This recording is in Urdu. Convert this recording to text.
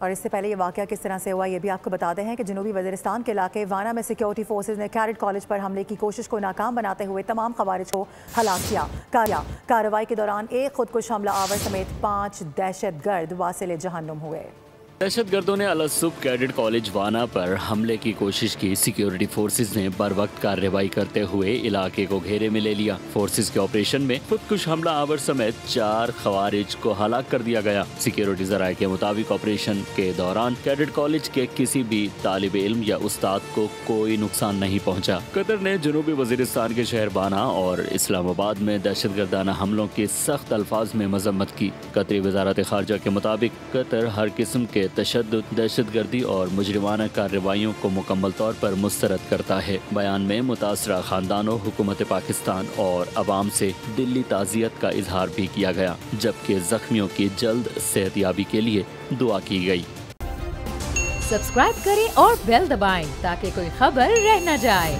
اور اس سے پہلے یہ واقعہ کس طرح سے ہوا یہ بھی آپ کو بتاتے ہیں کہ جنوبی وزیرستان کے علاقے وانا میں سیکیورٹی فورسز نے کیڈٹ کالج پر حملے کی کوشش کو ناکام بناتے ہوئے تمام خوارج کو ہلاک کیا۔ کارروائی کے دوران ایک خودکش حملہ آور سمیت 5 دہشت گرد واصل جہنم ہوئے۔ دہشت گردوں نے الصبح کیڈٹ کالج وانا پر حملے کی کوشش کی۔ سیکیورٹی فورسز نے بر وقت کارروائی کرتے ہوئے علاقے کو گھیرے میں لے لیا۔ فورسز کے آپریشن میں خودکش حملہ آور سمیت 4 خوارج کو ہلاک کر دیا گیا۔ سیکیورٹی ذرائع کے مطابق آپریشن کے دوران کیڈٹ کالج کے کسی بھی طالب علم یا استاد کو کوئی نقصان نہیں پہنچا۔ قطر نے جنوبی وزیرستان کے شہر وانا اور اسلام آباد میں دہشت گردانہ حملوں کی سخت الفاظ میں مذمت کی۔ قطری وزارت خارجہ کے مطابق قطر ہر قسم کے تشدد، دہشت گردی اور مجرمانہ کارروائیوں کو مکمل طور پر مسترد کرتا ہے۔ بیان میں متاثرہ خاندانوں، حکومت پاکستان اور عوام سے دلی تعزیت کا اظہار بھی کیا گیا، جبکہ زخمیوں کی جلد صحت یابی کے لیے دعا کی گئی۔ سبسکرائب کریں اور بیل دبائیں تاکہ کوئی خبر رہ نہ جائے۔